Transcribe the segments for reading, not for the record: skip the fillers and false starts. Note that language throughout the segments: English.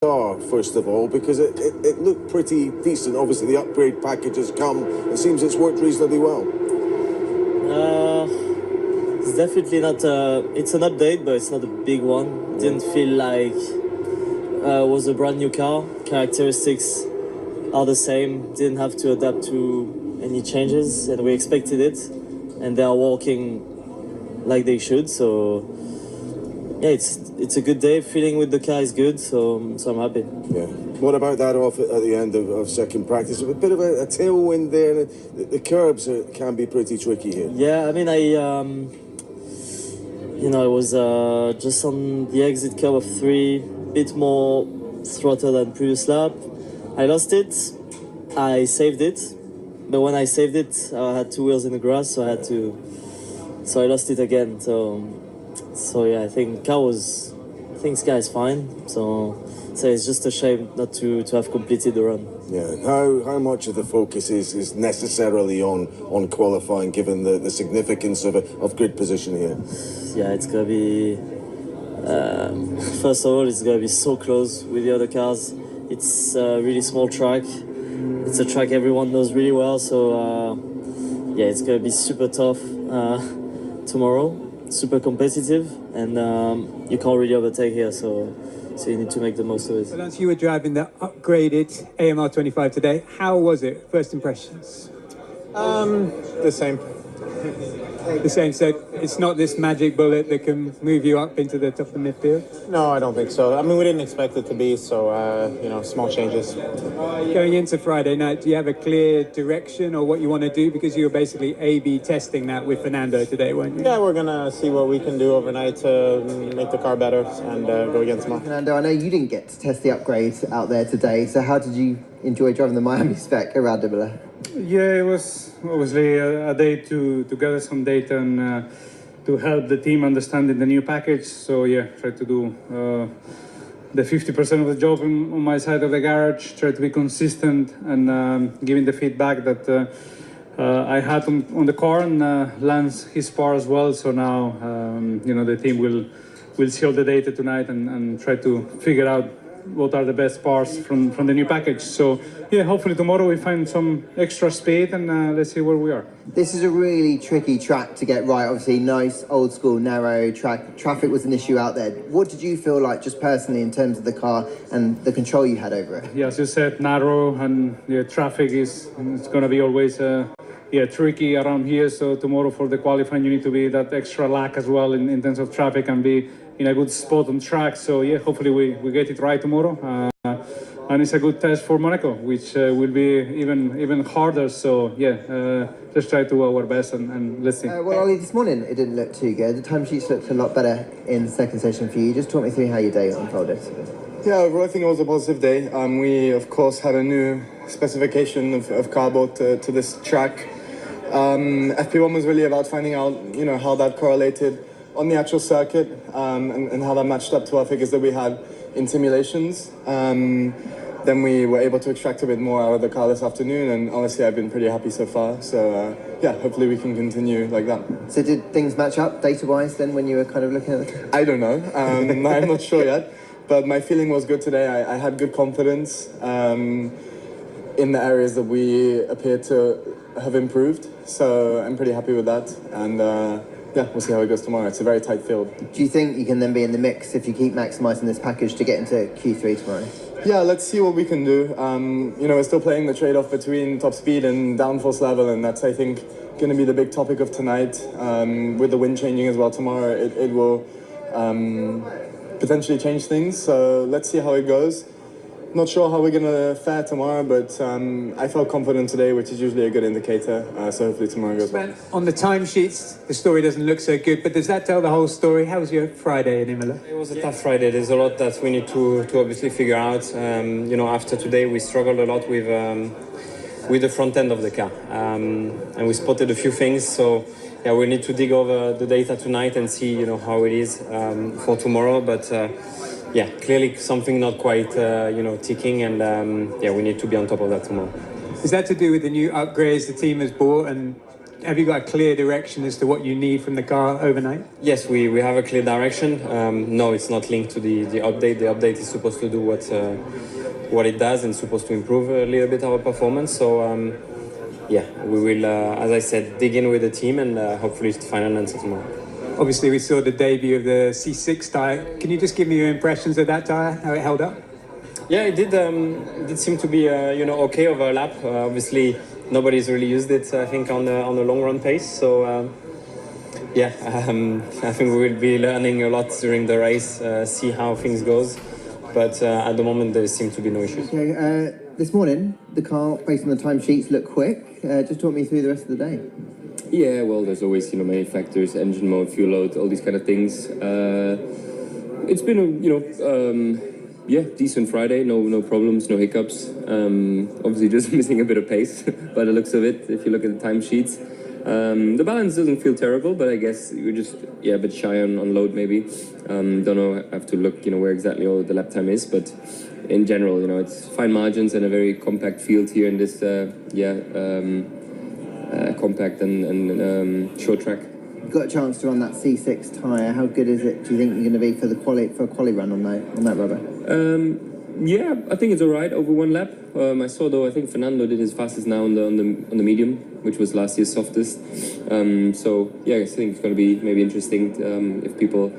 car, first of all, because it looked pretty decent. Obviously, the upgrade package has come. It seems it's worked reasonably well. It's definitely not. It's an update, but it's not a big one. Didn't feel like it was a brand new car. Characteristics are the same. Didn't have to adapt to any changes, and we expected it. And they are working like they should. So yeah, it's a good day. Feeling with the car is good, so I'm happy. Yeah. What about that off at the end of second practice? A bit of a tailwind there. The curbs can be pretty tricky here. Yeah, I mean, I was just on the exit curve of 3, bit more throttle than previous lap. I lost it. I saved it, but when I saved it, I had 2 wheels in the grass, so I lost it again. So yeah, I think Sky is fine. So it's just a shame not to have completed the run. Yeah, and how much of the focus is necessarily on qualifying, given the significance of grid position here? Yeah, it's gonna be first of all, it's gonna be so close with the other cars. It's a really small track. It's a track everyone knows really well. So yeah, it's gonna be super tough tomorrow. Super competitive, and you can't really overtake here. So you need to make the most of it. Lance, you were driving the upgraded AMR 25 today. How was it? First impressions? The same. The same. So it's not this magic bullet that can move you up into the top of the midfield? No, I don't think so. I mean, we didn't expect it to be, so, small changes. Going into Friday night, do you have a clear direction or what you want to do? Because you were basically A/B testing that with Fernando today, weren't you? Yeah, we're going to see what we can do overnight to make the car better and go again tomorrow. Fernando, I know you didn't get to test the upgrades out there today, so how did you enjoy driving the Miami spec around Imola? Yeah, it was obviously a day to gather some data and to help the team understand the new package. So yeah, try to do the 50% of the job on my side of the garage, try to be consistent and giving the feedback that I had on the car, and Lance his part as well. So now the team will see all the data tonight and try to figure out what are the best parts from the new package. So yeah, hopefully tomorrow we find some extra speed and let's see where we are. This is a really tricky track to get right. Obviously nice old school narrow track. Traffic was an issue out there. What did you feel like just personally in terms of the car and the control you had over it? Yeah, as you said, narrow, and traffic it's going to be always tricky around here. So tomorrow for the qualifying you need to be that extra lack as well in terms of traffic and be in a good spot on track. So yeah, hopefully we get it right tomorrow. And it's a good test for Monaco, which will be even harder. So yeah, just try to do our best and let's see. Well, Ollie, this morning it didn't look too good. The timesheets looked a lot better in the second session for you. Just talk me through how your day unfolded. Yeah, overall I think it was a positive day. We of course had a new specification of cardboard to this track. FP1 was really about finding out, how that correlated on the actual circuit and how that matched up to our figures that we had in simulations. Then we were able to extract a bit more out of the car this afternoon, and honestly I've been pretty happy so far. So yeah, hopefully we can continue like that. So did things match up data-wise then when you were kind of looking at the car? I don't know. I'm not sure yet, but my feeling was good today. I had good confidence in the areas that we appeared to have improved. So I'm pretty happy with that. And yeah, we'll see how it goes tomorrow. It's a very tight field. Do you think you can then be in the mix if you keep maximising this package to get into Q3 tomorrow? Yeah, let's see what we can do. We're still playing the trade-off between top speed and downforce level, and that's, I think, going to be the big topic of tonight. With the wind changing as well tomorrow, it will potentially change things. So let's see how it goes. Not sure how we're going to fare tomorrow, but I felt confident today, which is usually a good indicator. So hopefully tomorrow goes well. On the timesheets, the story doesn't look so good, but does that tell the whole story? How was your Friday in Imola? It was a tough Friday. There's a lot that we need to obviously figure out. After today, we struggled a lot with the front end of the car. And we spotted a few things. So yeah, we need to dig over the data tonight and see, how it is for tomorrow. But yeah, clearly something not quite, ticking, and we need to be on top of that tomorrow. Is that to do with the new upgrades the team has bought and have you got a clear direction as to what you need from the car overnight? Yes, we have a clear direction. No, it's not linked to the update. The update is supposed to do what it does and supposed to improve a little bit our performance. So yeah, we will, as I said, dig in with the team and hopefully find an answer tomorrow. Obviously, we saw the debut of the C6 tyre. Can you just give me your impressions of that tyre, how it held up? Yeah, it did seem to be okay over a lap. Obviously, nobody's really used it, I think, on the long run pace. So yeah, I think we will be learning a lot during the race, see how things goes. But at the moment, there seem to be no issues. Okay, this morning, the car, based on the timesheets, looked quick. Just talk me through the rest of the day. Yeah, well, there's always, many factors, engine mode, fuel load, all these kind of things. It's been a, decent Friday, no problems, no hiccups. Obviously just missing a bit of pace by the looks of it, if you look at the timesheets. The balance doesn't feel terrible, but I guess we're just, a bit shy on load maybe. Don't know, I have to look, where exactly all the lap time is, but in general, it's fine margins and a very compact field here in this, compact and short track. You got a chance to run that C6 tyre. How good is it, do you think you're going to be for a quali run on that rubber? Yeah, I think it's all right over one lap. I saw though, I think Fernando did his fastest now on the medium, which was last year's softest. So yeah, I think it's going to be maybe interesting if people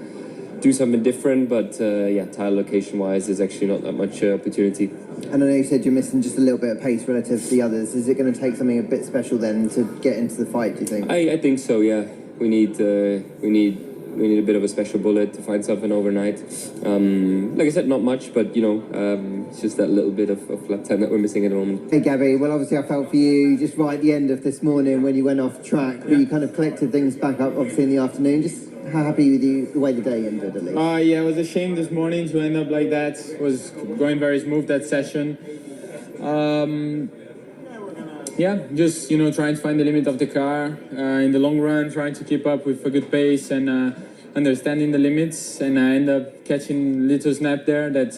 do something different. But tire location wise, there's actually not that much opportunity. And I know you said you're missing just a little bit of pace relative to the others. Is it going to take something a bit special then to get into the fight, do you think? I think so, yeah. We need a bit of a special bullet to find something overnight. Like I said, not much, but it's just that little bit of lap time that we're missing at the moment. Hey Gabby, well obviously I felt for you just right at the end of this morning when you went off track, but you kind of collected things back up obviously in the afternoon. Just how happy with the way the day ended at least? Yeah, I was ashamed this morning to end up like that. It was going very smooth that session. Yeah, just trying to find the limit of the car in the long run, trying to keep up with a good pace and understanding the limits, and I end up catching a little snap there that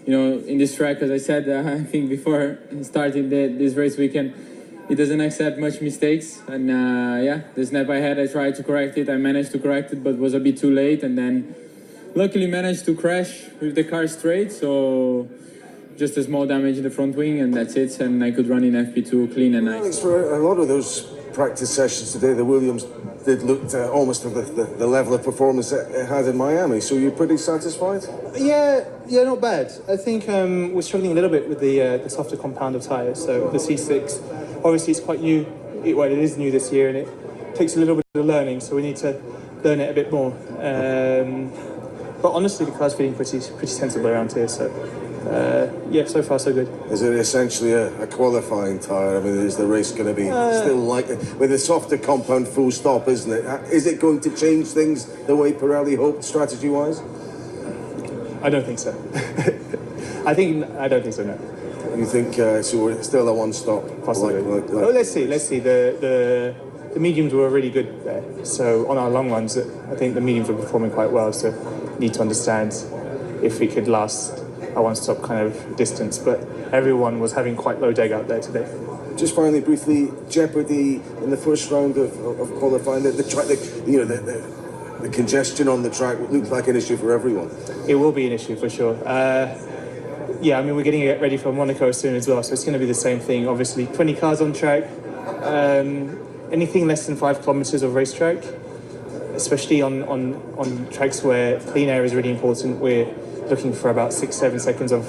in this track, as I said, I think before starting this race weekend, it doesn't accept much mistakes, and the snap I had, I tried to correct it. I managed to correct it, but was a bit too late, and then luckily managed to crash with the car straight, so just a small damage in the front wing, and that's it, and I could run in FP2 clean and nice. Alex, for a lot of those practice sessions today, the Williams did look almost at the level of performance it had in Miami, so you're pretty satisfied? Yeah, not bad. I think we're struggling a little bit with the softer compound of tyres, so the C6, obviously it's quite new, it is new this year, and it takes a little bit of learning, so we need to learn it a bit more. But honestly, the car's feeling pretty sensible around here, so so far so good. Is it essentially a qualifying tyre? I mean, is the race going to be still like with a softer compound full stop, isn't it? Is it going to change things the way Pirelli hoped, strategy-wise? I don't think so. I don't think so, no. You think so we're still a one-stop? Possibly. Let's see. The mediums were really good there. So on our long runs, I think the mediums were performing quite well. So need to understand if we could last a one-stop kind of distance. But everyone was having quite low deg out there today. Just finally, briefly, jeopardy in the first round of qualifying. The congestion on the track looked like an issue for everyone. It will be an issue for sure. We're getting it ready for Monaco soon as well, so it's going to be the same thing. Obviously, 20 cars on track. Anything less than 5 kilometers of racetrack, especially on tracks where clean air is really important. We're looking for about 6-7 seconds of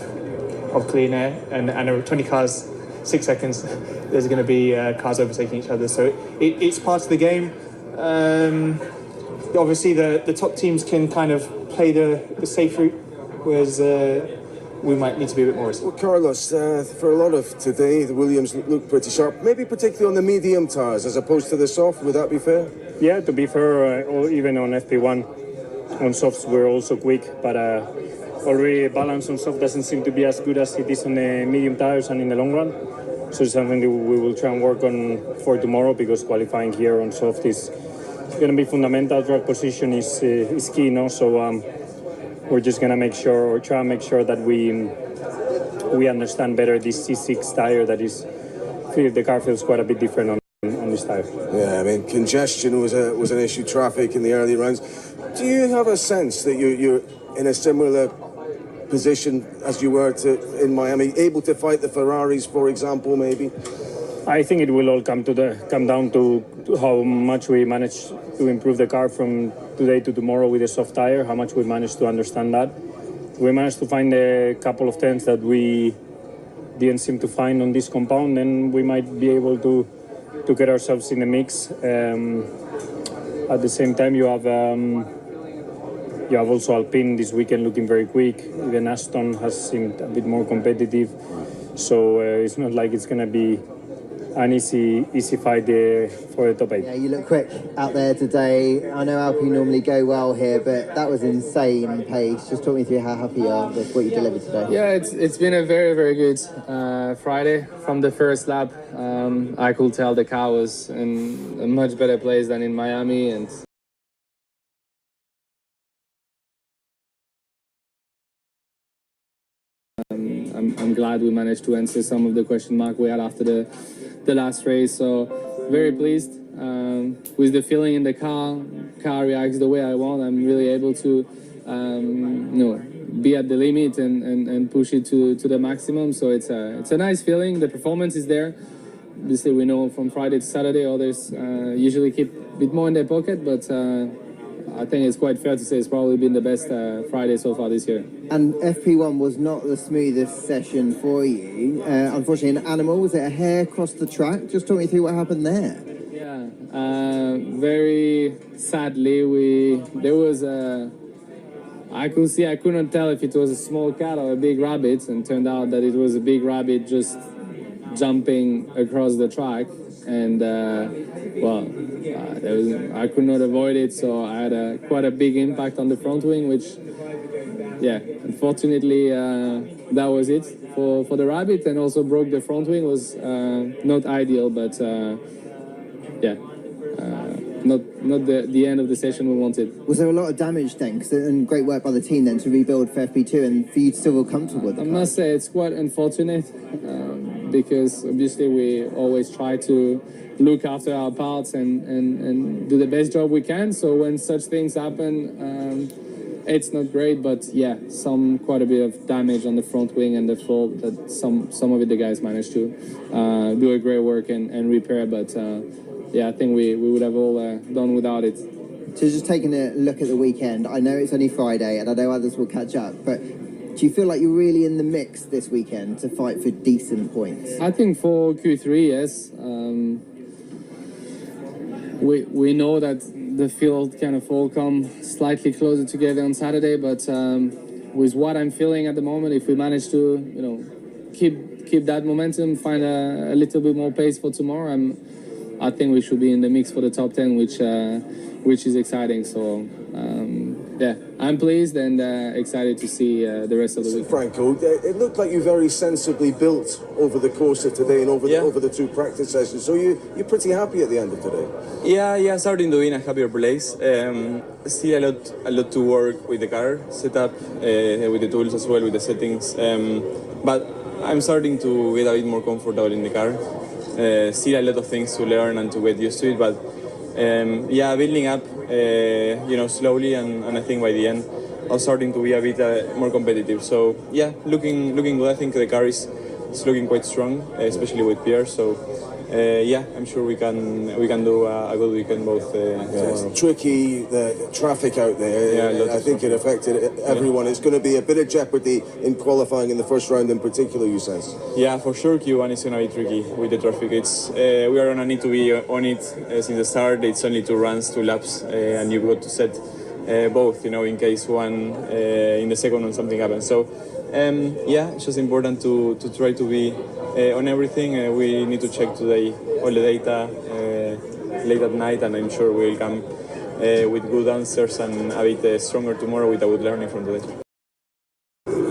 clean air, and 20 cars, 6 seconds. There's going to be cars overtaking each other, so it's part of the game. Obviously, the top teams can kind of play the safe route, whereas we might need to be a bit more risky. Well, Carlos, for a lot of today, the Williams looked pretty sharp, maybe particularly on the medium tyres as opposed to the soft. Would that be fair? Yeah, to be fair, or even on FP1, on softs we're also quick, but already balance on soft doesn't seem to be as good as it is on the medium tyres and in the long run. So it's something that we will try and work on for tomorrow, because qualifying here on soft is going to be fundamental. Track position is key, no? So we're just going to try and make sure that we understand better this C6 tyre that is, the car feels quite a bit different on the this tire. Yeah, I mean, congestion was an issue, traffic in the early rounds. Do you have a sense that you're in a similar position as you were in Miami, able to fight the Ferraris, for example, maybe? I think it will all come down to how much we manage to improve the car from today to tomorrow with a soft tire, how much we manage to understand that. We managed to find a couple of turns that we didn't seem to find on this compound, then we might be able to get ourselves in the mix. At the same time, you have also Alpine this weekend looking very quick. Even Aston has seemed a bit more competitive, so it's not like it's going to be an easy fight for the top 8. Yeah, you look quick out there today. I know Alpine normally go well here, but that was insane pace. Just talk me through how happy you are with what you delivered today. Yeah, it's been a very, very good Friday. From the first lap, I could tell the car was in a much better place than in Miami, and I'm glad we managed to answer some of the question mark we had after the last race. So very pleased with the feeling in the car. Car reacts the way I want. I'm really able to be at the limit and push it to the maximum. So it's a nice feeling. The performance is there. Obviously, we know from Friday to Saturday others usually keep a bit more in their pocket, but I think it's quite fair to say it's probably been the best Friday so far this year. And FP1 was not the smoothest session for you. Unfortunately, an animal, was it a hair across the track? Just talk me through what happened there. Yeah, very sadly, there was I couldn't tell if it was a small cat or a big rabbit, and turned out that it was a big rabbit just jumping across the track. And I could not avoid it, so I had quite a big impact on the front wing, which, unfortunately, that was it for the rabbit, and also broke the front wing. Was not ideal, but not the end of the session we wanted. Was there a lot of damage then? And great work by the team then to rebuild for FP2 and for you to still feel comfortable with the car? I must say it's quite unfortunate because obviously we always try to look after our parts and do the best job we can. So when such things happen, it's not great, but quite a bit of damage on the front wing and the floor that some of it the guys managed to do a great work and repair, but I think we would have all done without it. So just taking a look at the weekend, I know it's only Friday and I know others will catch up, but do you feel like you're really in the mix this weekend to fight for decent points? I think for Q3, yes. We know that the field kind of all come slightly closer together on Saturday, but with what I'm feeling at the moment, if we manage to keep that momentum, find a little bit more pace for tomorrow, I think we should be in the mix for the top 10, which is exciting. So I'm pleased and excited to see the rest of the week. Franco, it looked like you very sensibly built over the course of today and over the two practice sessions. So you're pretty happy at the end of today? Yeah, starting to be in a happier place. Still a lot to work with the car setup, with the tools as well, with the settings. But I'm starting to get a bit more comfortable in the car. Still a lot of things to learn and to get used to it, but building up, slowly, and I think by the end, I'm starting to be a bit more competitive. So looking good. I think the car is looking quite strong, especially with Pierre. So I'm sure we can do a good weekend both. It's tricky, the traffic out there. I think it affected everyone. It's going to be a bit of jeopardy in qualifying in the first round in particular, you sense? Yeah, for sure Q1 is going to be tricky with the traffic. It's we are going to need to be on it since the start. It's only 2 runs, 2 laps, and you've got to set both, in case one in the second one something happens. So it's just important to try to be on everything. We need to check today all the data late at night, and I'm sure we'll come with good answers and a bit stronger tomorrow with a good learning from today.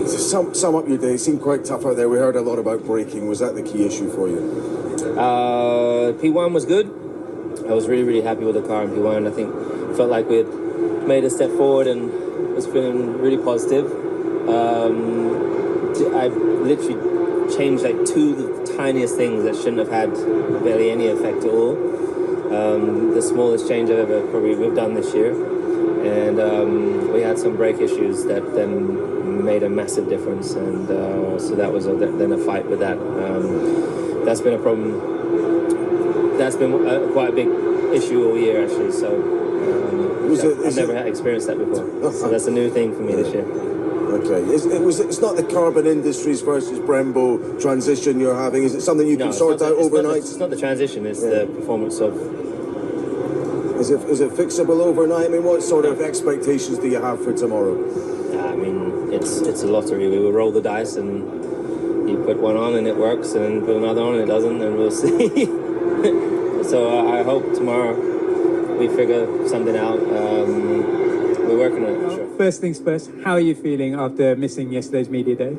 Sum up your day. It seemed quite tough out there. We heard a lot about braking. Was that the key issue for you? P1 was good. I was really, really happy with the car in P1. I think felt like we had made a step forward and was feeling really positive. I literally changed like 2 of the tiniest things that shouldn't have had barely any effect at all. the smallest change probably we've done this year, and we had some brake issues that then made a massive difference, and so that was then a fight with that. That's been a problem. That's been quite a big issue all year, actually. So I've never had experienced that before. So that's a new thing for me this year. Okay. It's not the Carbon Industries versus Brembo transition you're having. Is it something you can sort out overnight? It's not the transition. It's the performance of. Is it fixable overnight? I mean, what sort of expectations do you have for tomorrow? I mean, it's a lottery. We will roll the dice, and you put one on and it works, and put another on and it doesn't, and we'll see. So I hope tomorrow we figure something out. We're working on it for sure. First things first, how are you feeling after missing yesterday's media day?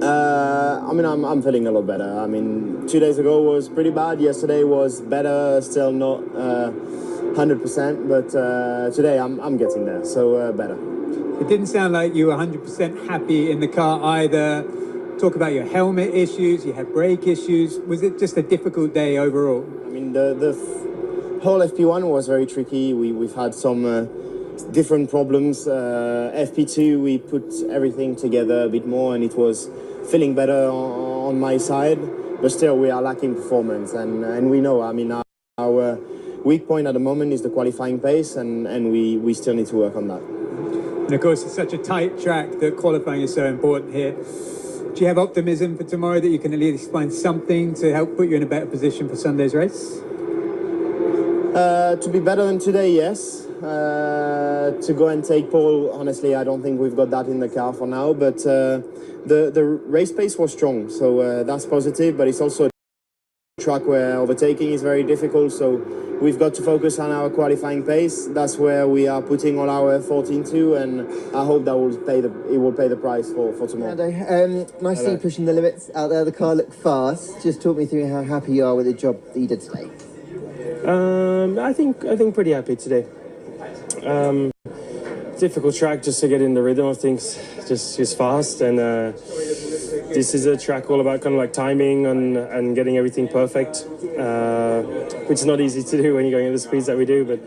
I mean, I'm feeling a lot better. I mean, 2 days ago was pretty bad. Yesterday was better, still not 100%, but today I'm getting there, so better. It didn't sound like you were 100% happy in the car either. Talk about your helmet issues, you had brake issues. Was it just a difficult day overall? I mean, the whole FP1 was very tricky. We've had some different problems. FP2, we put everything together a bit more, and it was feeling better on my side, but still we are lacking performance, and we know, I mean, our weak point at the moment is the qualifying pace, and we still need to work on that. And of course, it's such a tight track that qualifying is so important here. Do you have optimism for tomorrow that you can at least find something to help put you in a better position for Sunday's race? To be better than today, yes. To go and take pole, honestly, I don't think we've got that in the car for now, but the race pace was strong, so that's positive, but it's also a track where overtaking is very difficult, so we've got to focus on our qualifying pace. That's where we are putting all our effort into, and I hope that will pay the price for tomorrow. Lando, nice to see you pushing the limits out there. The car looked fast. Just talk me through how happy you are with the job that you did today. I think pretty happy today. Difficult track just to get in the rhythm of things, just fast, and this is a track all about kind of like timing and getting everything perfect, which is not easy to do when you're going at the speeds that we do, but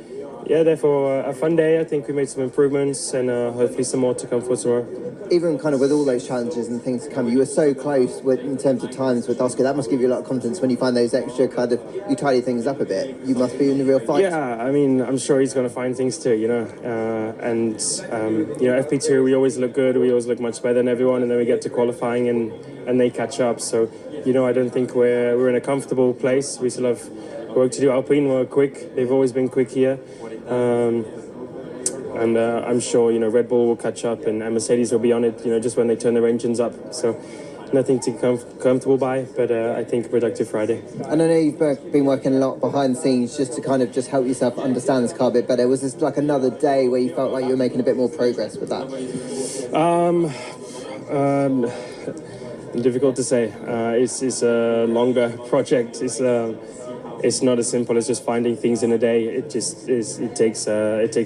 yeah, therefore a fun day. I think we made some improvements, and hopefully some more to come for tomorrow. Even kind of with all those challenges and things to come, you were so close in terms of times with Oscar. That must give you a lot of confidence when you find those extra kind of, you tidy things up a bit. You must be in the real fight. Yeah, I mean, I'm sure he's going to find things too, you know. And you know, FP2, we always look good. We always look much better than everyone, and then we get to qualifying and they catch up. So, you know, I don't think we're in a comfortable place. We still have work to do. Alpine were quick. They've always been quick here. And I'm sure, you know, Red Bull will catch up, and Mercedes will be on it, you know, just when they turn their engines up. So nothing to be comfortable by, but I think a productive Friday. And I know you've been working a lot behind the scenes just to kind of just help yourself understand this car a bit better. Was this like another day where you felt like you were making a bit more progress with that? Difficult to say. It's a longer project. It's not as simple as just finding things in a day. It just is. It takes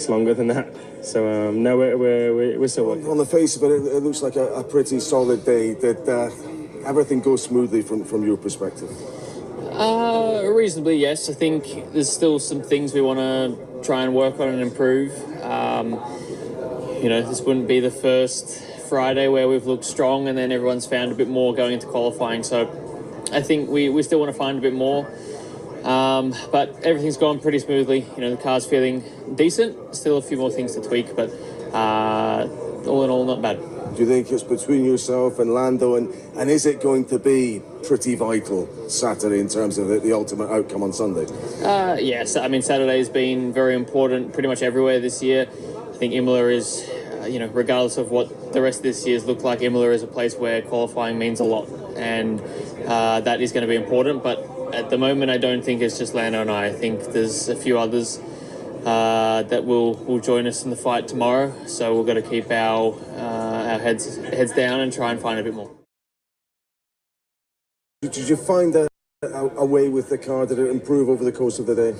longer than that. So no, we're still working. On the face of it, it looks like a pretty solid day. Did everything go smoothly from your perspective? Reasonably, yes. I think there's still some things we want to try and work on and improve. You know, this wouldn't be the first Friday where we've looked strong and then everyone's found a bit more going into qualifying. So I think we still want to find a bit more. But everything's gone pretty smoothly. You know, the car's feeling decent. Still a few more things to tweak, but all in all, not bad. Do you think it's between yourself and Lando, and is it going to be pretty vital Saturday in terms of the ultimate outcome on Sunday? Yes, I mean, Saturday's been very important pretty much everywhere this year. I think Imola is, you know, regardless of what the rest of this year's looked like, Imola is a place where qualifying means a lot, and that is going to be important, but at the moment, I don't think it's just Lando and I. I think there's a few others that will join us in the fight tomorrow. So we've got to keep our heads down and try and find a bit more. Did you find a way with the car? Did it improve over the course of the day?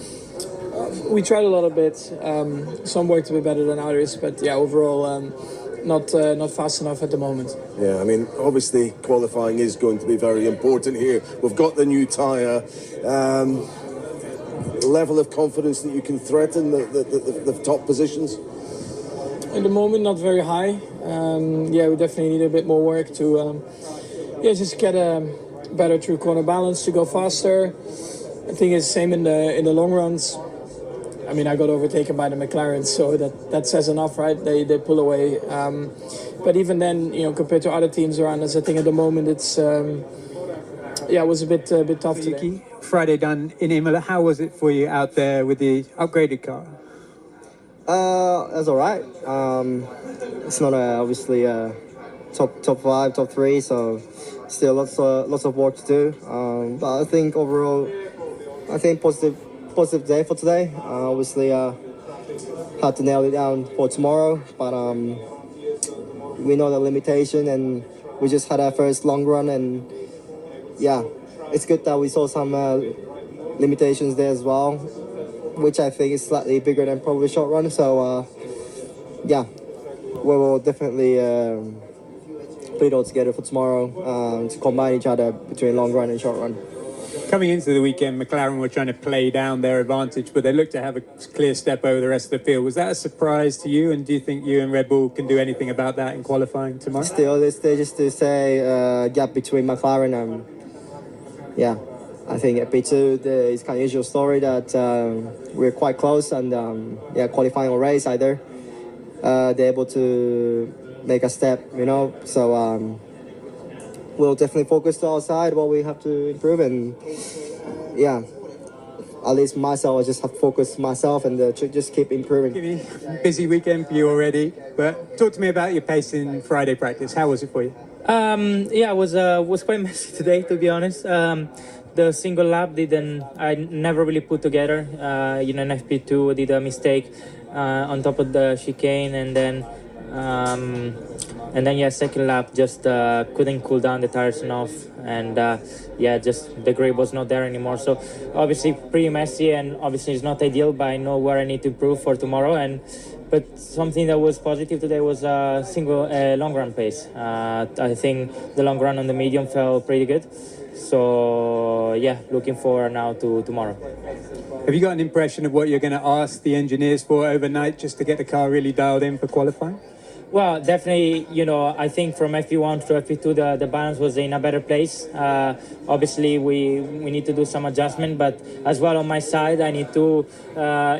We tried a lot of bit. Some worked a bit better than others, but yeah, overall, not fast enough at the moment. Yeah, I mean, obviously qualifying is going to be very important here. We've got the new tyre. level of confidence that you can threaten the top positions? At the moment, not very high. Yeah, we definitely need a bit more work to just get a better true corner balance, to go faster. I think it's the same in the long runs. I mean, I got overtaken by the McLaren, so that says enough, right? They pull away. But even then, compared to other teams around us, I think at the moment it's it was a bit tough today. Friday done in Imola. How was it for you out there with the upgraded car? That's all right. It's not obviously top 5, top 3, so still lots of work to do. But I think overall, positive day for today. Obviously, had to nail it down for tomorrow, but we know the limitation, and we just had our first long run, and yeah, it's good that we saw some limitations there as well, which I think is slightly bigger than probably short run. So yeah, we will definitely put it all together for tomorrow to combine each other between long run and short run. Coming into the weekend, McLaren were trying to play down their advantage, but they looked to have a clear step over the rest of the field. Was that a surprise to you, and do you think you and Red Bull can do anything about that in qualifying tomorrow? Still, this day just to say gap between McLaren and yeah, I think at P2 it's kind of usual story that we're quite close, and qualifying or race either they're able to make a step, so we'll definitely focus to our side what we have to improve, and yeah, at least myself, I just have to focus myself and just keep improving. Busy weekend for you already, but talk to me about your pace in Friday practice. How was it for you? It was quite messy today, to be honest. The single lap I never really put together. In FP2 I did a mistake on top of the chicane, and then second lap just couldn't cool down the tires enough, and just the grip was not there anymore. So obviously pretty messy, and obviously it's not ideal, but I know where I need to improve for tomorrow. But something that was positive today was single long run pace. I think the long run on the medium felt pretty good. So yeah, looking forward now to tomorrow. Have you got an impression of what you're going to ask the engineers for overnight, just to get the car really dialed in for qualifying? Well, definitely, I think from FP1 to FP2, the balance was in a better place. Obviously, we need to do some adjustment, but as well on my side, I need to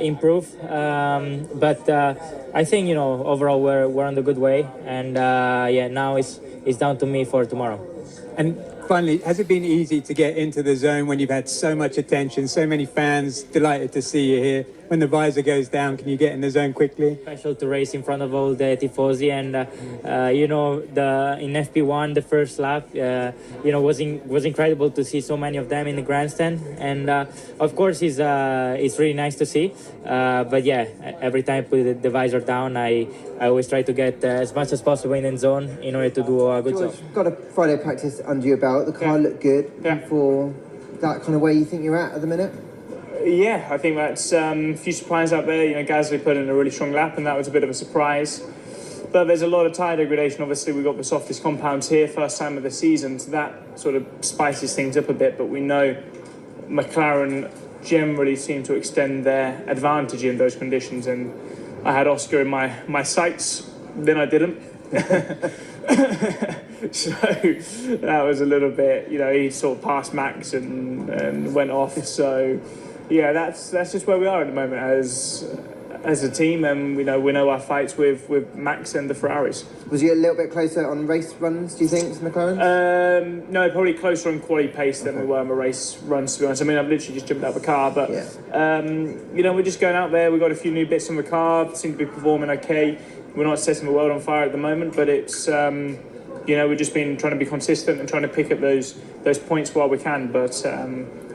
improve. But I think, overall, we're on the good way. And now it's down to me for tomorrow. And finally, has it been easy to get into the zone when you've had so much attention, so many fans delighted to see you here? When the visor goes down, can you get in the zone quickly? Special to race in front of all the tifosi, and in FP1 the first lap, was incredible to see so many of them in the grandstand, and of course it's really nice to see. But yeah, every time I put the visor down, I always try to get as much as possible in the zone in order to do a good job. Got a Friday practice under your belt. The car looked good for that kind of way you think you're at the minute. Yeah, I think that's a few surprises out there. Gasly put in a really strong lap, and that was a bit of a surprise. But there's a lot of tyre degradation. Obviously, we've got the softest compounds here, first time of the season, so that sort of spices things up a bit. But we know McLaren generally seem to extend their advantage in those conditions, and I had Oscar in my sights, then I didn't. So that was a little bit, he sort of passed Max and went off. So yeah, that's just where we are at the moment as a team, and we know our fights with Max and the Ferraris. Was you a little bit closer on race runs, do you think, to McLaren? No, probably closer on quali pace than we were on the race runs, to be honest. I mean, I've literally just jumped out of the car, but we're just going out there. We've got a few new bits on the car, seem to be performing okay. We're not setting the world on fire at the moment, but it's we've just been trying to be consistent and trying to pick up those points while we can. But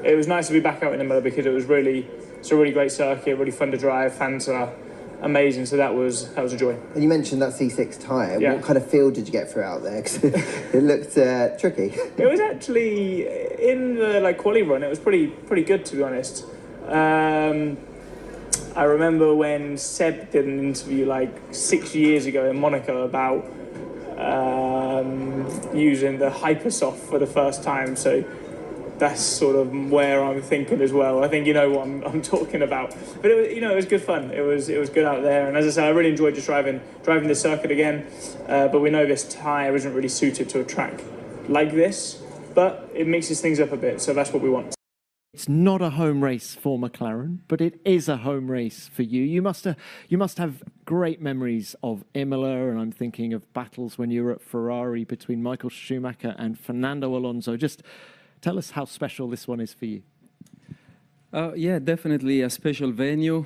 it was nice to be back out in Imola because it's a really great circuit, really fun to drive. Fans are amazing, so that was a joy. And you mentioned that C6 tyre. Yeah. What kind of feel did you get through out there? Because it looked tricky. It was actually in the quali run. It was pretty good, to be honest. I remember when Seb did an interview 6 years ago in Monaco about using the Hypersoft for the first time. So that's sort of where I'm thinking as well. I think you know what I'm talking about. But it was good fun. It was good out there, and as I said, I really enjoyed just driving the circuit again. But we know this tyre isn't really suited to a track like this, but it mixes things up a bit, so that's what we want. It's not a home race for McLaren, but it is a home race for you. You must have great memories of Imola, and I'm thinking of battles when you were at Ferrari between Michael Schumacher and Fernando Alonso. Just tell us how special this one is for you. Yeah, definitely a special venue.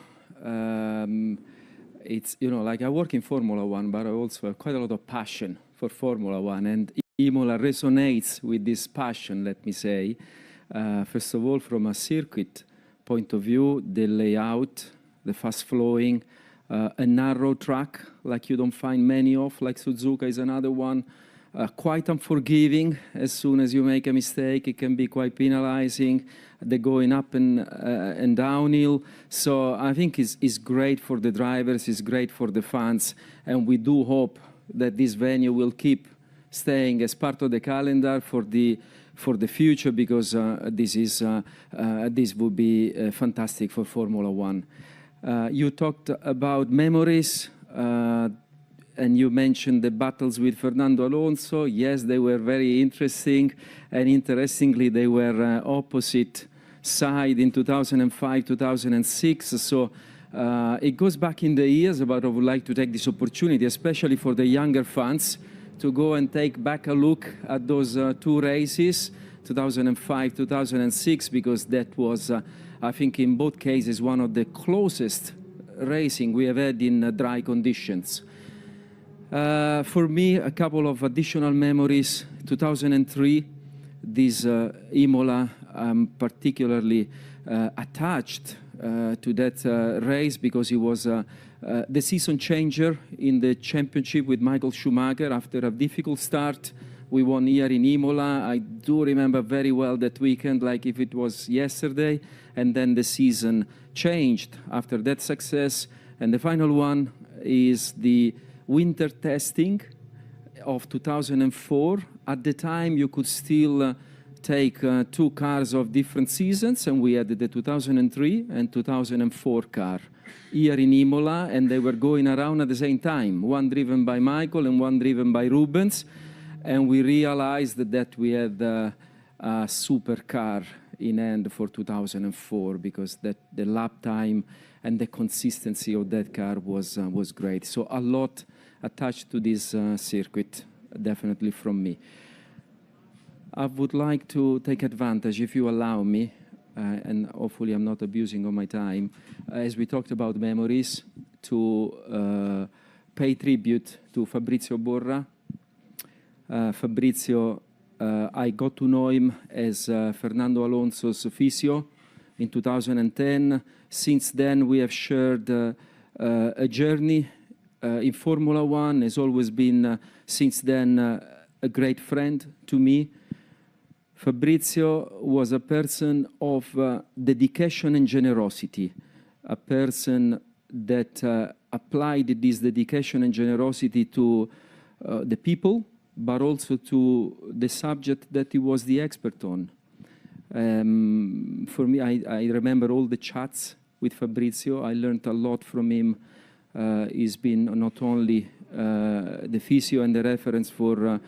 It's, you know, like I work in Formula One, but I also have quite a lot of passion for Formula One, and Imola resonates with this passion, let me say. First of all, from a circuit point of view, the layout, the fast-flowing, a narrow track like you don't find many of, like Suzuka is another one, quite unforgiving. As soon as you make a mistake, it can be quite penalizing. They're going up and downhill. So I think it's great for the drivers, it's great for the fans, and we do hope that this venue will keep staying as part of the calendar for the future, because this would be fantastic for Formula One. You talked about memories, and you mentioned the battles with Fernando Alonso. Yes, they were very interesting, and interestingly, they were opposite side in 2005, 2006. So it goes back in the years, but I would like to take this opportunity, especially for the younger fans, to go and take back a look at those two races, 2005, 2006, because that was, I think, in both cases, one of the closest racing we have had in dry conditions. For me, a couple of additional memories. 2003, this Imola, I'm particularly attached to that race because it was the season changer in the championship with Michael Schumacher. After a difficult start, we won here in Imola. I do remember very well that weekend, like if it was yesterday, and then the season changed after that success. And the final one is the winter testing of 2004. At the time, you could still take two cars of different seasons, and we had the 2003 and 2004 car here in Imola, and they were going around at the same time, one driven by Michael and one driven by Rubens, and we realized that we had a super car in hand for 2004, because the lap time and the consistency of that car was great. So a lot attached to this circuit, definitely from me. I would like to take advantage, if you allow me, and hopefully I'm not abusing of my time, as we talked about memories, to pay tribute to Fabrizio Borra. Fabrizio, I got to know him as Fernando Alonso's physio in 2010. Since then, we have shared a journey in Formula One. Has always been, since then, a great friend to me. Fabrizio was a person of dedication and generosity, a person that applied this dedication and generosity to the people, but also to the subject that he was the expert on. For me, I remember all the chats with Fabrizio. I learned a lot from him. He's been not only the physio and the reference for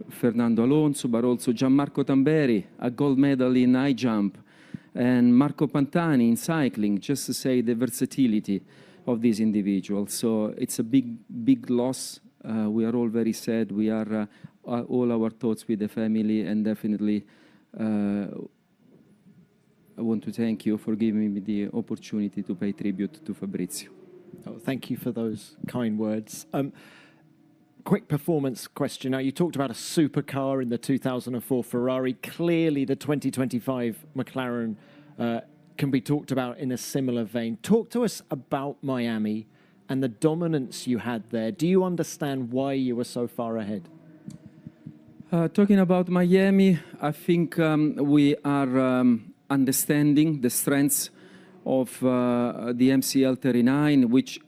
Fernando Alonso, but also Gianmarco Tamberi, a gold medal in high jump, and Marco Pantani in cycling, just to say the versatility of this individual. So it's a big loss. We are all very sad. We are all our thoughts with the family, and definitely I want to thank you for giving me the opportunity to pay tribute to Fabrizio. Oh, thank you for those kind words. Quick performance question. Now, you talked about a supercar in the 2004 Ferrari. Clearly, the 2025 McLaren can be talked about in a similar vein. Talk to us about Miami and the dominance you had there. Do you understand why you were so far ahead? Talking about Miami, I think we are understanding the strengths of the MCL 39, which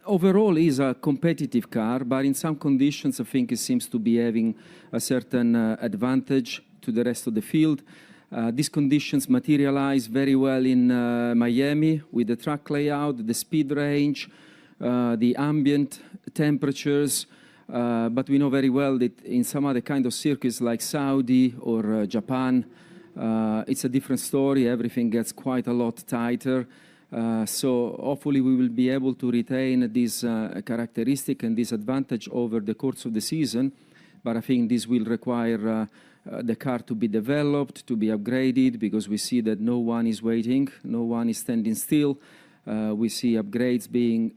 overall is a competitive car, but in some conditions I think it seems to be having a certain advantage to the rest of the field. These conditions materialize very well in Miami with the track layout, the speed range, the ambient temperatures. But we know very well that in some other kind of circuits like Saudi or Japan, it's a different story. Everything gets quite a lot tighter. So hopefully we will be able to retain this characteristic and this advantage over the course of the season. But I think this will require the car to be developed, to be upgraded, because we see that no one is waiting, no one is standing still. We see upgrades being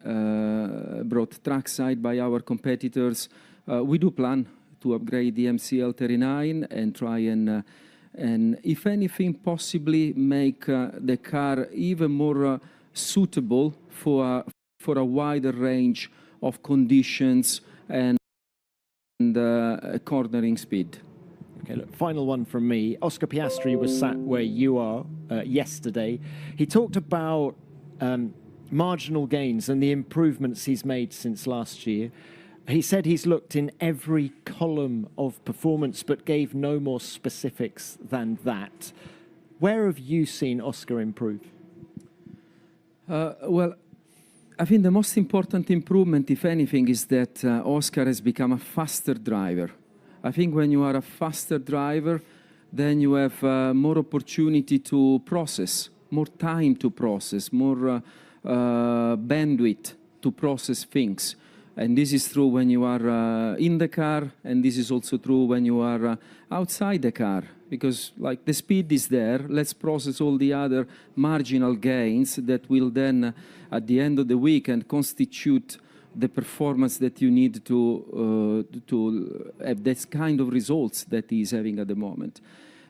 brought trackside by our competitors. We do plan to upgrade the MCL 39 and try and if anything, possibly make the car even more suitable for a wider range of conditions and cornering speed. Okay, look, final one from me. Oscar Piastri was sat where you are yesterday. He talked about marginal gains and the improvements he's made since last year. He said he's looked in every column of performance but gave no more specifics than that. Where have you seen Oscar improve? Well, I think the most important improvement, if anything, is that Oscar has become a faster driver. I think when you are a faster driver, then you have more opportunity to process, more time to process, more bandwidth to process things. And this is true when you are in the car, and this is also true when you are outside the car. Because like the speed is there, let's process all the other marginal gains that will then, at the end of the weekend, constitute the performance that you need to have this kind of results that he is having at the moment.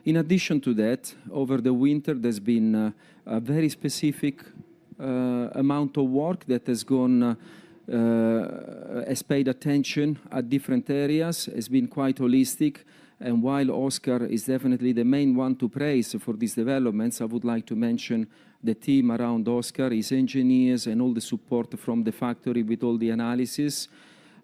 In addition to that, over the winter, there's been a very specific amount of work that has gone, has paid attention at different areas, has been quite holistic. And while Oscar is definitely the main one to praise for these developments, I would like to mention the team around Oscar, his engineers, and all the support from the factory with all the analysis.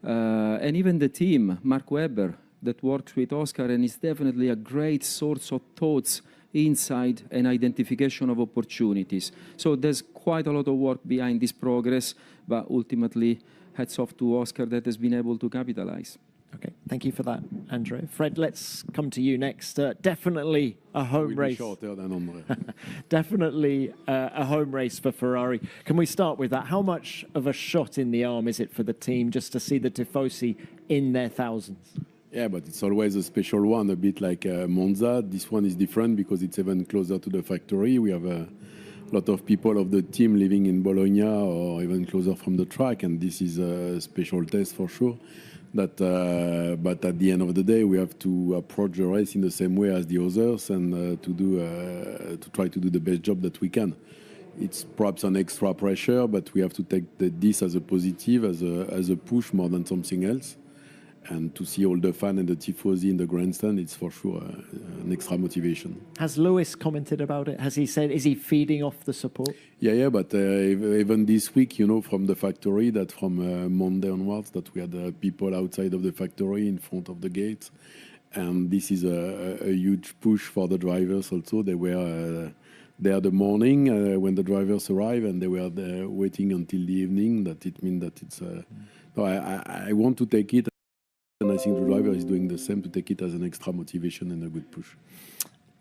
And even the team, Mark Webber, that works with Oscar and is definitely a great source of thoughts, insight, and identification of opportunities. So there's quite a lot of work behind this progress, but ultimately, hats off to Oscar that has been able to capitalize. Okay, thank you for that, Andre. Fred, let's come to you next. Definitely a home race. Shorter than Andre. Definitely a home race for Ferrari. Can we start with that? How much of a shot in the arm is it for the team just to see the Tifosi in their thousands? Yeah, but it's always a special one, a bit like Monza. This one is different because it's even closer to the factory. We have a lot of people of the team living in Bologna or even closer from the track, and this is a special test for sure. But at the end of the day, we have to approach the race in the same way as the others and to try to do the best job that we can. It's perhaps an extra pressure, but we have to take this as a positive, as a push more than something else. And to see all the fans and the tifosi in the grandstand, it's for sure an extra motivation. Has Lewis commented about it? Has he said, is he feeding off the support? Yeah, but even this week, you know, from the factory, that from Monday onwards, that we had people outside of the factory in front of the gates. And this is a huge push for the drivers also. They were there the morning when the drivers arrived, and they were there waiting until the evening. That it means that it's... No, I want to take it. And I think the driver is doing the same to take it as an extra motivation and a good push.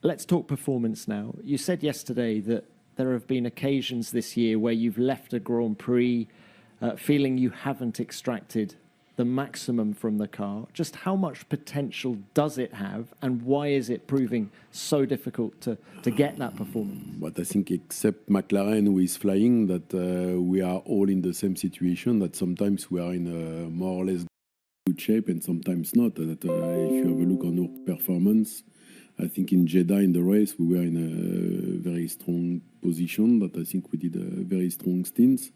Let's talk performance now. You said yesterday that there have been occasions this year where you've left a Grand Prix feeling you haven't extracted the maximum from the car. Just how much potential does it have, and why is it proving so difficult to get that performance? But I think except McLaren, who is flying, that we are all in the same situation, that sometimes we are in a more or less good shape and sometimes not. That if you have a look on our performance, I think in Jeddah in the race we were in a very strong position, that I think we did a very strong stints.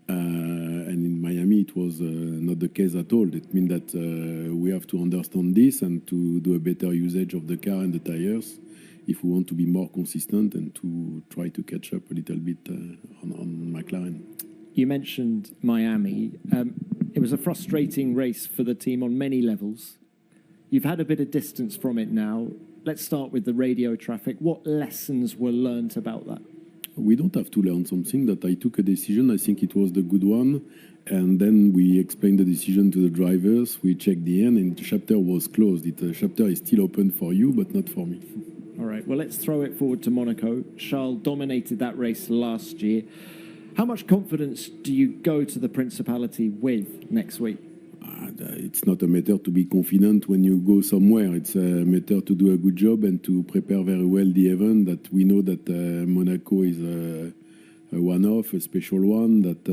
And in Miami it was not the case at all. It means that we have to understand this and to do a better usage of the car and the tires if we want to be more consistent and to try to catch up a little bit on McLaren. You mentioned Miami. It was a frustrating race for the team on many levels. You've had a bit of distance from it now. let's start with the radio traffic. What lessons were learnt about that? We don't have to learn something. That I took a decision. I think it was the good one. And then we explained the decision to the drivers. We checked the end, and the chapter was closed. The chapter is still open for you, but not for me. All right, well, let's throw it forward to Monaco. Charles dominated that race last year. How much confidence do you go to the Principality with next week? It's not a matter to be confident when you go somewhere. It's a matter to do a good job and to prepare very well the event. That we know that Monaco is a one-off, a special one. That,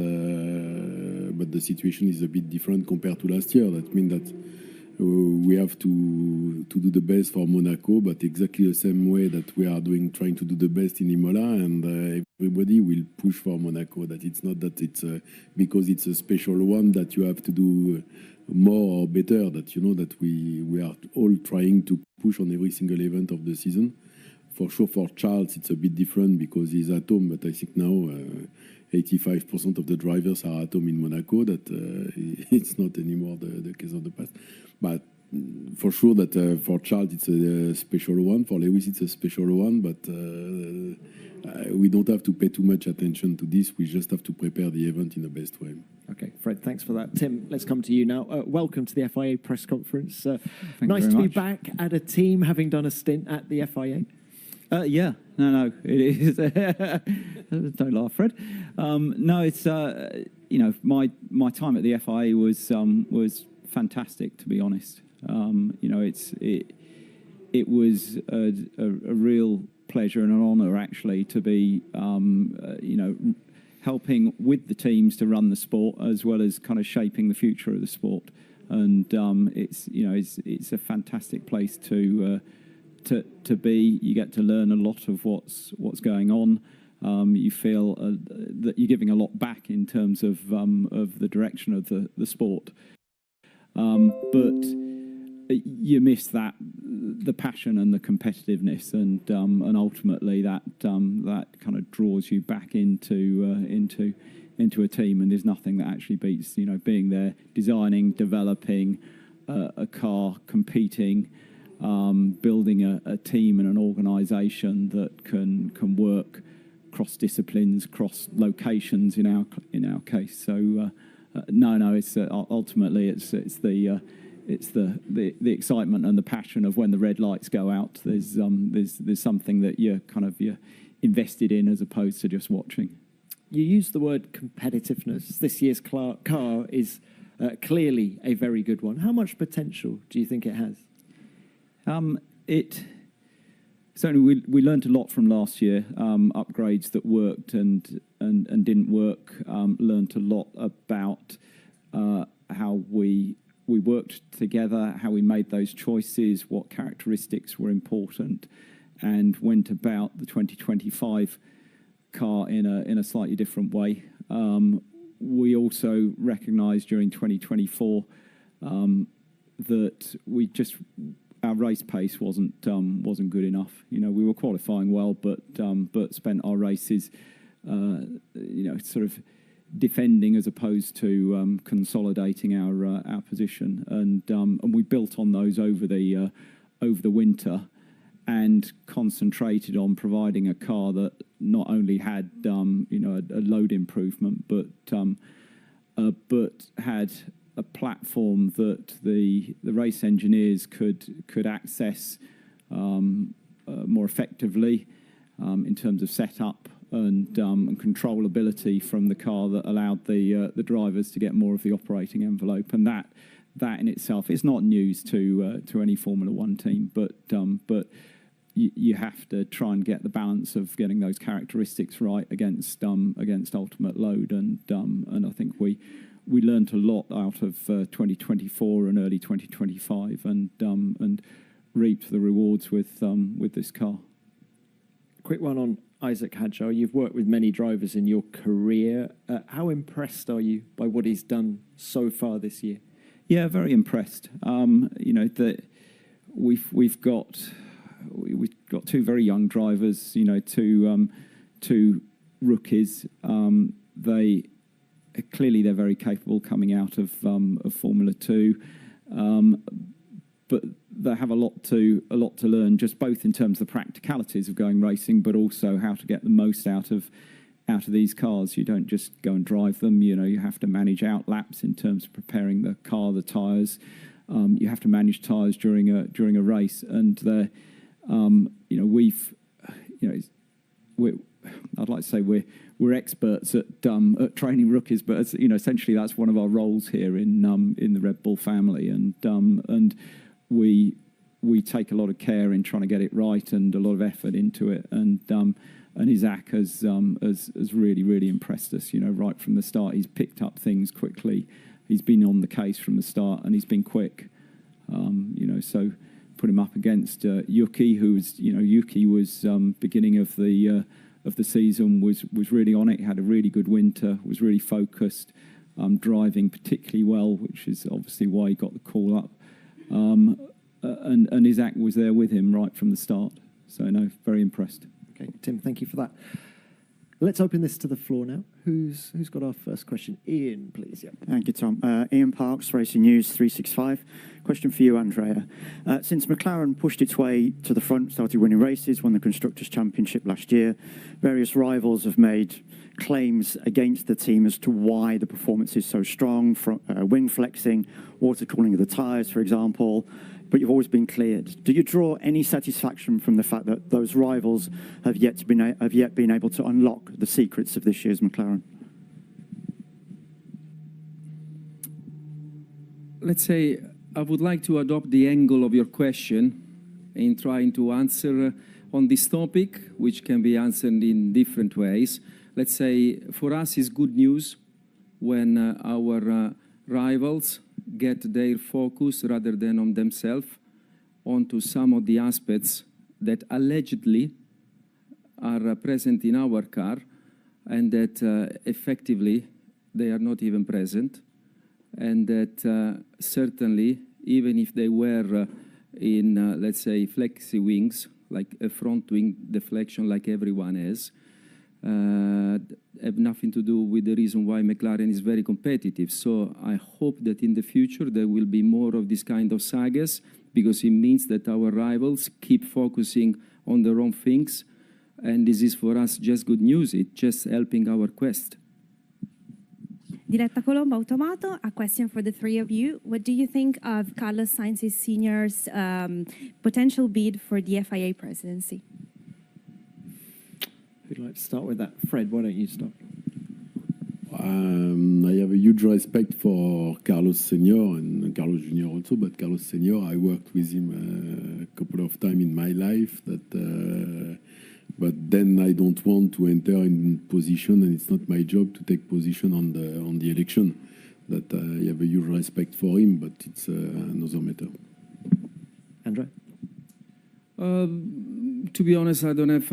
but the situation is a bit different compared to last year. That means that we have to do the best for Monaco, but exactly the same way that we are trying to do the best in Imola, and everybody will push for Monaco. That it's not that it's because it's a special one that you have to do more or better. That you know that we are all trying to push on every single event of the season. For sure, for Charles, it's a bit different because he's at home, but I think now 85% of the drivers are at home in Monaco. That it's not anymore the case of the past. But for sure that for Charles it's a special one. For Lewis it's a special one. But we don't have to pay too much attention to this. We just have to prepare the event in the best way. Okay, Fred, thanks for that. Tim, let's come to you now. Welcome to the FIA press conference. Nice to be much. back at a team having done a stint at the FIA. Yeah, no, it is. Don't laugh, Fred. No, it's you know, my time at the FIA was fantastic, to be honest. You know, it was a real pleasure and an honour actually to be you know, helping with the teams to run the sport as well as kind of shaping the future of the sport. And it's, you know, it's a fantastic place to be. You get to learn a lot of what's going on. You feel that you're giving a lot back in terms of the direction of the sport. But you miss the passion and the competitiveness, and ultimately that kind of draws you back into a team. And there's nothing that actually beats, you know, being there, designing, developing a car, competing, building a team and an organisation that can work cross disciplines, cross locations in our case. So no, it's ultimately it's the excitement and the passion of when the red lights go out. There's something that you're invested in as opposed to just watching. You use the word competitiveness. This year's car is clearly a very good one. How much potential do you think it has? Certainly we learned a lot from last year. Upgrades that worked and didn't work. Learned a lot about how we worked together, how we made those choices, what characteristics were important, and went about the 2025 car in a slightly different way. We also recognised during 2024 that our race pace wasn't good enough. You know, we were qualifying well, but spent our races, you know, sort of defending as opposed to consolidating our position, and we built on those over the winter, and concentrated on providing a car that not only had you know, a load improvement, but had a platform that the race engineers could access more effectively in terms of setup and controllability from the car, that allowed the drivers to get more of the operating envelope. And that in itself is not news to any Formula One team, but you have to try and get the balance of getting those characteristics right against ultimate load, and I think we learned a lot out of 2024 and early 2025, and reaped the rewards with this car. Quick one on Isaac Hadjar. You've worked with many drivers in your career. How impressed are you by what he's done so far this year? Yeah, very impressed. You know, that we've got two very young drivers. You know, two rookies. They're very capable coming out of Formula 2, but they have a lot to learn, just both in terms of the practicalities of going racing, but also how to get the most out of these cars. You don't just go and drive them. You have to manage out laps in terms of preparing the car, the tyres. You have to manage tyres during a race, and I'd like to say we're experts at training rookies, but essentially that's one of our roles here in the Red Bull family, and we take a lot of care in trying to get it right and a lot of effort into it, and Isaac has really impressed us. Right from the start, he's picked up things quickly. He's been on the case from the start, and he's been quick. So put him up against Yuki, Yuki was beginning of the season was really on it. He had a really good winter, was really focused, driving particularly well, which is obviously why he got the call up. And Isaac was there with him right from the start. So, no, very impressed. Okay, Tim, thank you for that. Let's open this to the floor now. Who's got our first question? Ian, please. Yeah. Thank you, Tom. Ian Parks, Racing News 365. Question for you, Andrea. Since McLaren pushed its way to the front, started winning races, won the Constructors' Championship last year, various rivals have made claims against the team as to why the performance is so strong, wing flexing, water cooling of the tyres, for example, but you've always been cleared. Do you draw any satisfaction from the fact that those rivals have yet been able to unlock the secrets of this year's McLaren? Let's say I would like to adopt the angle of your question in trying to answer on this topic, which can be answered in different ways. Let's say for us it's good news when our rivals get their focus rather than on themselves onto some of the aspects that allegedly are present in our car and that effectively they are not even present, and that certainly even if they were in let's say flexi wings, like a front wing deflection like everyone has, have nothing to do with the reason why McLaren is very competitive. So I hope that in the future there will be more of this kind of sagas, because it means that our rivals keep focusing on the wrong things, and this is for us just good news. It's just helping our quest. Diretta Colombo Automato, a question for the three of you. What do you think of Carlos Sainz Sr.'s potential bid for the FIA presidency? Who'd like to start with that? Fred, why don't you start? I have a huge respect for Carlos Senior and Carlos Junior also, but Carlos Senior, I worked with him a couple of times in my life. But then I don't want to enter in position, and it's not my job to take position on the election. That I have a huge respect for him, but it's another matter. Andrea? To be honest, I don't have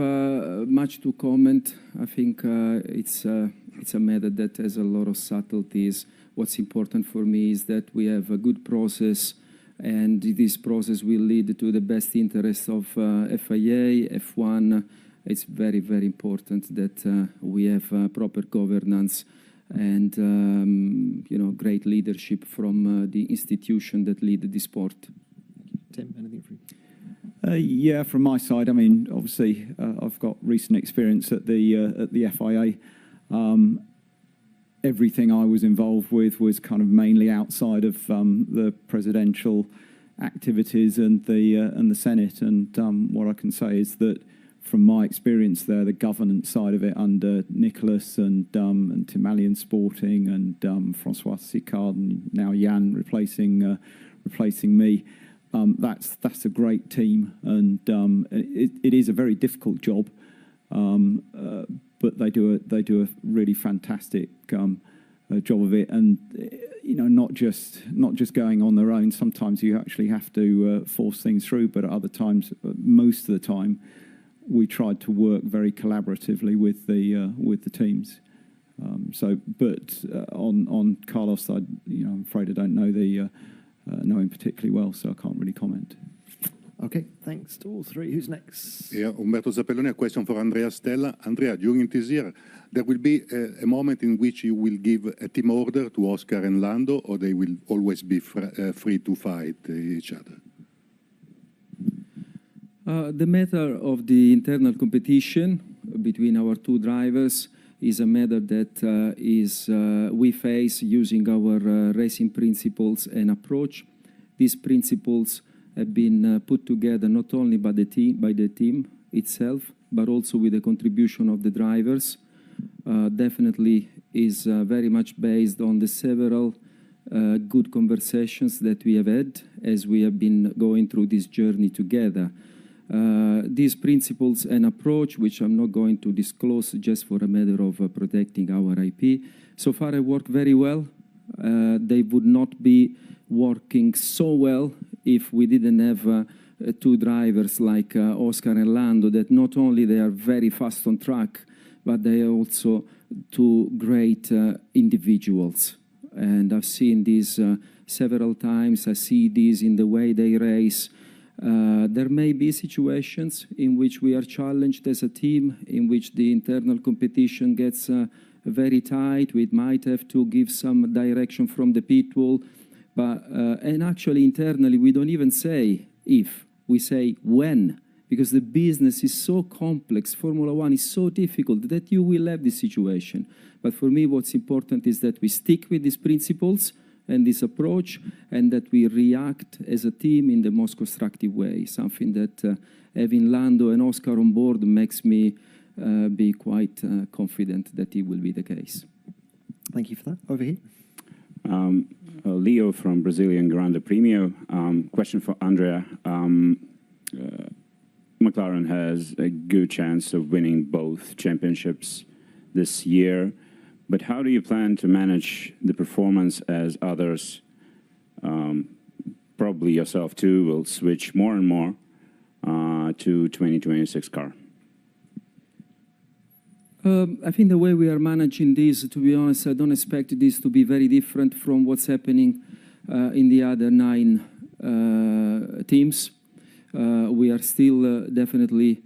much to comment. I think it's a matter that has a lot of subtleties. What's important for me is that we have a good process, and this process will lead to the best interests of FIA, F1. It's very, very important that we have proper governance and great leadership from the institution that lead the sport. Tim, anything for you? Yeah, from my side, I mean, obviously, I've got recent experience at the FIA. Everything I was involved with was kind of mainly outside of the presidential activities and the Senate. And what I can say is that, from my experience there, the governance side of it under Nicholas and Tim Allian Sporting and Francois Sicard and now Jan replacing me. That's a great team, and it is a very difficult job, but they do a really fantastic job of it, and not just going on their own. Sometimes you actually have to force things through, but at other times, most of the time, we tried to work very collaboratively with the teams. But on Carlos, I'm afraid I don't know him particularly well, so I can't really comment. Okay, thanks to all three. Who's next? Yeah, Umberto Zappelloni, a question for Andrea Stella. Andrea, during this year, there will be a moment in which you will give a team order to Oscar and Lando, or they will always be free to fight each other? The matter of the internal competition between our two drivers is a matter that we face using our racing principles and approach. These principles have been put together not only by the team itself, but also with the contribution of the drivers. Definitely is very much based on the several good conversations that we have had as we have been going through this journey together. These principles and approach, which I'm not going to disclose just for a matter of protecting our IP, so far have worked very well. They would not be working so well if we didn't have two drivers like Oscar and Lando, that not only they are very fast on track, but they are also two great individuals. And I've seen this several times. I see this in the way they race. There may be situations in which we are challenged as a team, in which the internal competition gets very tight. We might have to give some direction from the pit wall. And actually, internally, we don't even say if, we say when, because the business is so complex, Formula One is so difficult that you will have this situation. But for me, what's important is that we stick with these principles and this approach, and that we react as a team in the most constructive way, something that having Lando and Oscar on board makes me be quite confident that it will be the case. Thank you for that. Over here. Leo from Brazilian Grande Premio. Question for Andrea. McLaren has a good chance of winning both championships this year, but how do you plan to manage the performance as others, probably yourself too, will switch more and more to 2026 car? I think the way we are managing this, to be honest, I don't expect this to be very different from what's happening in the other 9 teams. We are still definitely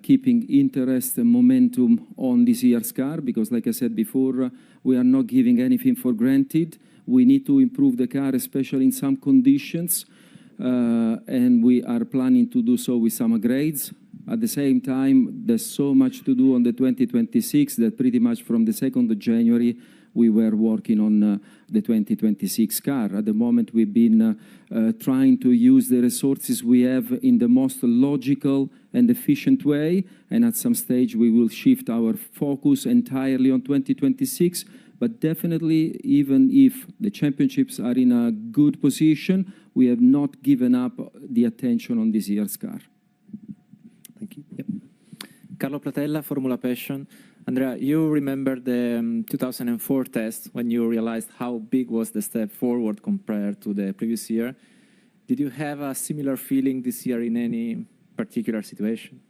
keeping interest and momentum on this year's car, because like I said before, we are not giving anything for granted. We need to improve the car, especially in some conditions, and we are planning to do so with some upgrades. At the same time, there's so much to do on the 2026 that pretty much from the 2nd of January, we were working on the 2026 car. At the moment, we've been trying to use the resources we have in the most logical and efficient way, and at some stage, we will shift our focus entirely on 2026. But definitely, even if the championships are in a good position, we have not given up the attention on this year's car. Thank you. Yep. Carlo Platella, Formula Passion. Andrea, you remember the 2004 test when you realized how big was the step forward compared to the previous year. Did you have a similar feeling this year in any particular situation?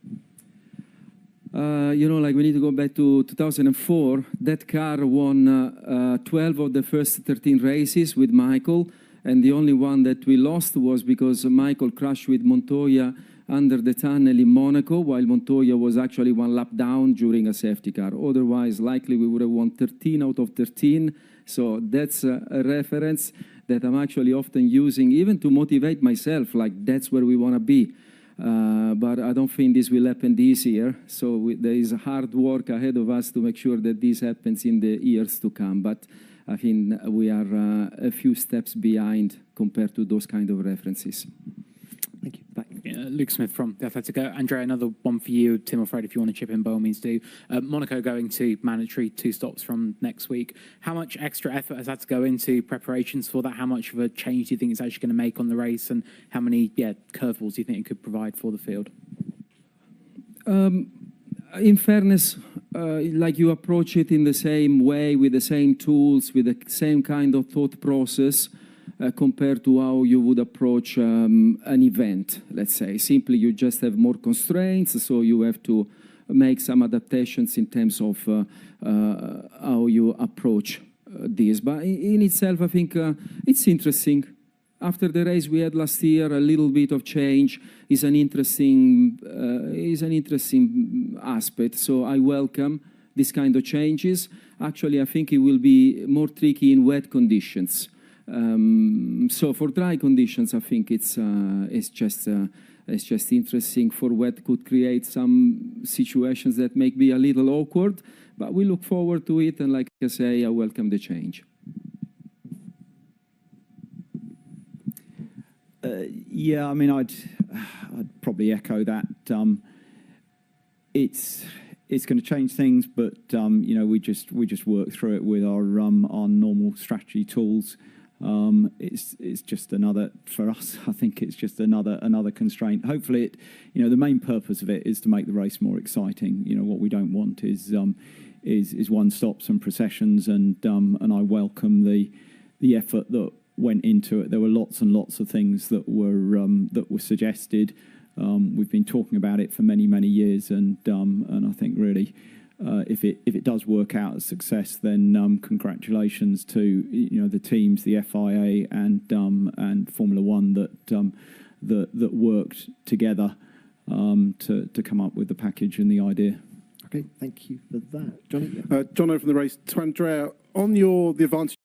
You know, like we need to go back to 2004. That car won 12 of the first 13 races with Michael, and the only one that we lost was because Michael crashed with Montoya under the tunnel in Monaco, while Montoya was actually 1 lap down during a safety car. Otherwise, likely we would have won 13 out of 13. So that's a reference that I'm actually often using, even to motivate myself, like that's where we want to be. But I don't think this will happen this year. So there is hard work ahead of us to make sure that this happens in the years to come. But I think we are a few steps behind compared to those kind of references. Thank you. Back. Luke Smith from The Atletico. Andrea, another one for you. Tim or Fred, if you want to chip in, by all means do. Monaco going to mandatory 2 stops from next week. How much extra effort has had to go into preparations for that? How much of a change do you think it's actually going to make on the race? And how many curveballs do you think it could provide for the field? In fairness, like you approach it in the same way, with the same tools, with the same kind of thought process, compared to how you would approach an event, let's say. Simply, you just have more constraints, so you have to make some adaptations in terms of how you approach this. But in itself, I think it's interesting. After the race we had last year, a little bit of change is an interesting aspect. So I welcome this kind of changes. Actually, I think it will be more tricky in wet conditions. So for dry conditions, I think it's just It's just interesting for what could create some situations that may be a little awkward, but we look forward to it, and like I say, I welcome the change. Yeah, I mean, I'd probably echo that. It's going to change things, but you know, we just work through it with our normal strategy tools. It's just another, for us, I think it's just another constraint. Hopefully, you know, the main purpose of it is to make the race more exciting. You know, what we don't want is one stops and processions, and I welcome the effort that went into it. There were lots and lots of things that were suggested. We've been talking about it for many years, and I think really, if it does work out as success, then congratulations to, you know, the teams, the FIA and Formula One that worked together to come up with the package and the idea. Okay, thank you for that, Johnny. Jono from the race. To Andrea, on the advantage.